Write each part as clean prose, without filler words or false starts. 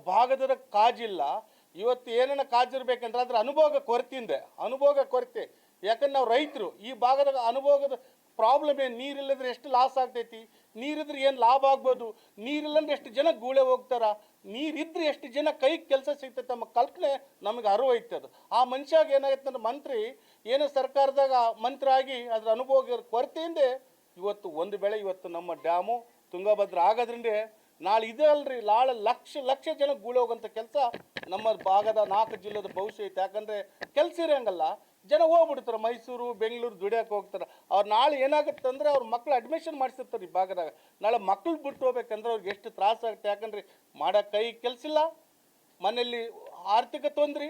ಭಾಗದ ಕಾಜಿಲ್ಲ. ಇವತ್ತು ಏನನ್ನ ಕಾಜಿರ್ಬೇಕಂದ್ರೆ ಅದ್ರ ಅನುಭೋಗ ಕೊರತೆ. ಯಾಕಂದ್ರೆ ನಾವು ರೈತರು ಈ ಭಾಗದ ಅನುಭೋಗದ ಪ್ರಾಬ್ಲಮ್ ಏನು, ನೀರಿಲ್ಲದ್ರೆ ಎಷ್ಟು ಲಾಸ್ ಆಗ್ತೈತಿ, ನೀರಿದ್ರೆ ಏನು ಲಾಭ ಆಗ್ಬೋದು, ನೀರಿಲ್ಲಂದ್ರೆ ಎಷ್ಟು ಜನ ಗೂಳೆ ಹೋಗ್ತಾರ, ನೀರಿದ್ರೆ ಎಷ್ಟು ಜನ ಕೈಗೆ ಕೆಲಸ ಸಿಗ್ತೈತೆ ನಮ್ಮ ಕಲ್ಪನೆ ನಮಗೆ ಅರಿವೈತದು. ಆ ಮನುಷ್ಯಾಗ ಏನಾಗೈತೆ ಅಂದ್ರೆ ಮಂತ್ರಿ ಏನೋ ಸರ್ಕಾರದಾಗ ಮಂತ್ರಿ ಆಗಿ ಅದ್ರ ಅನುಭವ ಕೊರತೆಯಿಂದ ಇವತ್ತು ಒಂದು ಬೆಳೆ ಇವತ್ತು ನಮ್ಮ ಡ್ಯಾಮು ತುಂಗಭದ್ರ ಆಗೋದ್ರಿಂದ ನಾಳೆ ಇದೆ ಅಲ್ರಿ, ನಾಳೆ ಲಕ್ಷ ಜನ ಗೂಳೆ ಹೋಗೋಂಥ ಕೆಲಸ ನಮ್ಮ ಭಾಗದ 4 ಜಿಲ್ಲೆದ ಭವಿಷ್ಯ ಐತೆ. ಯಾಕಂದರೆ ಕೆಲಸ ಇರೋಂಗಲ್ಲ, ಜನ ಹೋಗ್ಬಿಡ್ತಾರೆ ಮೈಸೂರು ಬೆಂಗಳೂರು ದುಡಿಯೋಕೆ ಹೋಗ್ತಾರೆ. ಅವ್ರು ನಾಳೆ ಏನಾಗುತ್ತೆ ಅಂದರೆ ಅವ್ರ ಮಕ್ಳು ಅಡ್ಮಿಷನ್ ಮಾಡಿಸಿರ್ತಾರೆ ಈ ಭಾಗದಾಗ. ನಾಳೆ ಮಕ್ಳು ಬಿಟ್ಟು ಹೋಗ್ಬೇಕಂದ್ರೆ ಅವ್ರಿಗೆ ಎಷ್ಟು ತ್ರಾಸ ಆಗುತ್ತೆ. ಯಾಕಂದ್ರೆ ಮಾಡೋ ಕೈ ಕೆಲಸ ಇಲ್ಲ, ಮನೆಯಲ್ಲಿ ಆರ್ಥಿಕ ತೊಂದರೆ.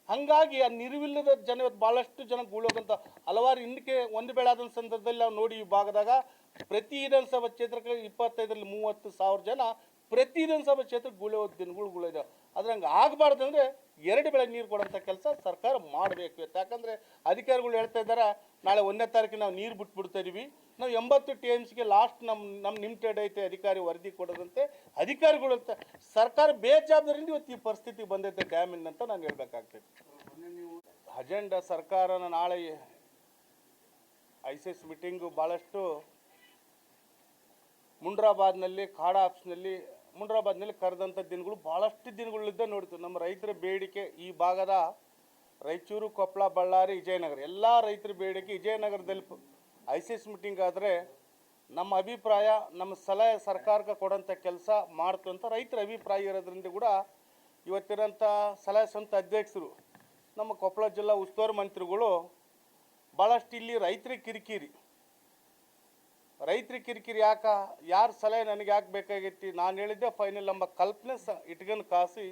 ಹಾಗಾಗಿ ಆ ನಿರುವಿಲ್ಲದ ಜನ ಇವತ್ತು ಭಾಳಷ್ಟು ಜನ ಗೂಳೋಗಂತ ಹಲವಾರು ಹಿಂದಕ್ಕೆ ಒಂದು ಬೆಳೆ ಆದ ಸಂದರ್ಭದಲ್ಲಿ ನಾವು ನೋಡಿ ಈ ಭಾಗದಾಗ ಪ್ರತಿ ವಿಧಾನಸಭಾ ಕ್ಷೇತ್ರಕ್ಕೆ 25ರಲ್ಲಿ 30,000 ಜನ ಪ್ರತಿ ವಿಧಾನಸಭಾ ಕ್ಷೇತ್ರಕ್ಕೆ ಗೂಳೆ ಹೋದ ದಿನಗಳು ಇದಾವೆ. ಆದ್ರೆ ಹಂಗೆ ಆಗಬಾರ್ದು ಅಂದರೆ 2 ಬೆಳೆ ನೀರು ಕೊಡೋಂಥ ಕೆಲಸ ಸರ್ಕಾರ ಮಾಡಬೇಕು. ಯಾಕಂದರೆ ಅಧಿಕಾರಿಗಳು ಹೇಳ್ತಾ ಇದ್ದಾರೆ ನಾಳೆ 1ನೇ ತಾರೀಕಿಗೆ ನಾವು ನೀರು ಬಿಟ್ಬಿಡ್ತಾ ಇದೀವಿ, ನಾವು 80 TMCಗೆ ಲಾಸ್ಟ್ ನಮ್ಮ ಲಿಮಿಟೆಡ್ ಐತೆ ಅಧಿಕಾರಿ ವರದಿ ಕೊಡೋದಂತೆ ಅಧಿಕಾರಿಗಳು ಸರ್ಕಾರ ಬೇಜವಾಬ್ದಾರಿಯಿಂದ ಇವತ್ತು ಈ ಪರಿಸ್ಥಿತಿ ಬಂದೈತೆ ಡ್ಯಾಮಿನ ಅಂತ ನಾನು ಹೇಳ್ಬೇಕಾಗ್ತೈತೆ. ಅಜೆಂಡಾ ಸರ್ಕಾರನ ನಾಳೆ ICS ಮೀಟಿಂಗು ಭಾಳಷ್ಟು ಮುಂಡ್ರಾಬಾದ್ನಲ್ಲಿ ಕಾಡಾ ಆಫೀಸ್ನಲ್ಲಿ ಕರೆದಂಥ ದಿನಗಳು ಭಾಳಷ್ಟು ದಿನಗಳಿಂದ ನೋಡ್ತೀವಿ. ನಮ್ಮ ರೈತರ ಬೇಡಿಕೆ ಈ ಭಾಗದ ರಾಯಚೂರು, ಕೊಪ್ಪಳ, ಬಳ್ಳಾರಿ, ವಿಜಯನಗರ ಎಲ್ಲ ರೈತರ ಬೇಡಿಕೆ ವಿಜಯನಗರದಲ್ಲಿ ICS ಮೀಟಿಂಗ್ ಆದರೆ ನಮ್ಮ ಅಭಿಪ್ರಾಯ, ನಮ್ಮ ಸಲಹೆ ಸರ್ಕಾರಕ್ಕೆ ಕೊಡೋಂಥ ಕೆಲಸ ಮಾಡ್ತು ಅಂತ ರೈತರ ಅಭಿಪ್ರಾಯ ಇರೋದ್ರಿಂದ ಕೂಡ ಇವತ್ತಿರೋಂಥ ಸಲಹೆ ಸಂಘ ಅಧ್ಯಕ್ಷರು ನಮ್ಮ ಕೊಪ್ಪಳ ಜಿಲ್ಲಾ ಉಸ್ತುವಾರಿ ಮಂತ್ರಿಗಳು ಭಾಳಷ್ಟು ಇಲ್ಲಿ ರೈತರಿಗೆ ಕಿರಿಕಿರಿ ಯಾರು ಸಲಹೆ ನನಗೆ ಯಾಕೆ ಬೇಕಾಗೈತಿ, ನಾನು ಹೇಳಿದ್ದೆ ಫೈನಲ್ ನಮ್ಮ ಕಲ್ಪನೆ ಇಟ್ಕೊಂಡು ಕಾಸಿ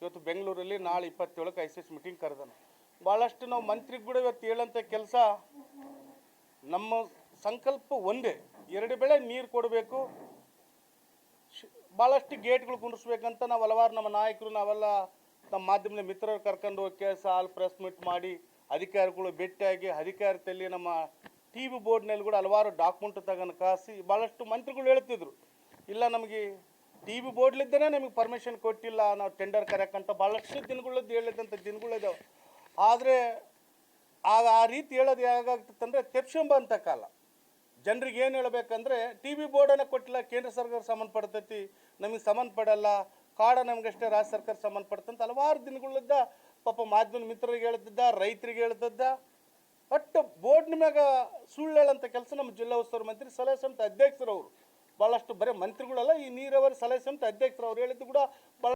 ಇವತ್ತು ಬೆಂಗಳೂರಲ್ಲಿ ನಾಳೆ 27ಕ್ಕೆ ICS ಮೀಟಿಂಗ್ ಕರೆದನು. ಭಾಳಷ್ಟು ನಾವು ಮಂತ್ರಿಗೆ ಕೂಡ ಇವತ್ತು ಹೇಳೋಂಥ ಕೆಲಸ, ನಮ್ಮ ಸಂಕಲ್ಪ ಒಂದೇ, 2 ಬೆಳೆ ನೀರು ಕೊಡಬೇಕು, ಭಾಳಷ್ಟು ಗೇಟ್ಗಳು ಕುಂಡಿಸ್ಬೇಕಂತ ನಾವು ಹಲವಾರು ನಮ್ಮ ನಾಯಕರು ನಾವೆಲ್ಲ ನಮ್ಮ ಮಾಧ್ಯಮದ ಮಿತ್ರರು ಕರ್ಕೊಂಡು ಹೋಗಿ ಸಾಲ್ ಪ್ರೆಸ್ ಮೀಟ್ ಮಾಡಿ ಅಧಿಕಾರಿಗಳು ಭೇಟಿಯಾಗಿ ಅಧಿಕಾರದಲ್ಲಿ ನಮ್ಮ TV ಬೋರ್ಡ್ನಲ್ಲಿ ಕೂಡ ಹಲವಾರು ಡಾಕ್ಯುಮೆಂಟ್ ತಗೊಂಡು ಕಾಸಿ ಭಾಳಷ್ಟು ಮಂತ್ರಿಗಳು ಹೇಳ್ತಿದ್ರು, ಇಲ್ಲ ನಮಗೆ TV ಬೋರ್ಡ್ಲಿದ್ದೇನೆ ನಮಗೆ ಪರ್ಮಿಷನ್ ಕೊಟ್ಟಿಲ್ಲ, ನಾವು ಟೆಂಡರ್ ಕರೆಯೋಕ್ಕಂತ ಭಾಳಷ್ಟು ದಿನಗಳದ್ದು ಹೇಳಿದಂಥ ದಿನಗಳಿದ್ದಾವೆ. ಆದರೆ ಆ ರೀತಿ ಹೇಳೋದು ಹೇಗಾಗ್ತಂದರೆ ತೆಪ್ಸಂಬ ಅಂತ ಕಾಲ. ಜನರಿಗೆ ಏನು ಹೇಳಬೇಕಂದ್ರೆ TV ಬೋರ್ಡನ್ನು ಕೊಟ್ಟಿಲ್ಲ, ಕೇಂದ್ರ ಸರ್ಕಾರ ಸಂಬಂಧಪಡ್ತೈತಿ, ನಮಗೆ ಸಂಬಂಧಪಡಲ್ಲ, ಕಾಡ ನಮಗಷ್ಟೇ ರಾಜ್ಯ ಸರ್ಕಾರ ಸಂಬಂಧಪಡ್ತಂತ ಹಲವಾರು ದಿನಗಳಿದ್ದ ಪಾಪ ಮಾಧ್ಯಮದ ಮಿತ್ರರಿಗೆ ಹೇಳ್ತಿದ್ದ, ರೈತರಿಗೆ ಹೇಳ್ತಿದ್ದ. ಒಟ್ಟು ಬೋರ್ಡ್ನ ಮ್ಯಾಗ ಸುಳ್ಳು ಹೇಳೋಂಥ ಕೆಲಸ ನಮ್ಮ ಜಿಲ್ಲಾ ಉಸ್ತುವಾರಿ ಮಂತ್ರಿ ಸಲಹೆ ಸಮಿತಿ ಅಧ್ಯಕ್ಷರವರು ಭಾಳಷ್ಟು ಬರೀ ಮಂತ್ರಿಗಳಲ್ಲ, ಈ ನೀರಾವರಿ ಸಲಹೆ ಸಮಿತಿ ಅಧ್ಯಕ್ಷರು ಅವ್ರು ಹೇಳಿದ್ದು ಕೂಡ ಭಾಳ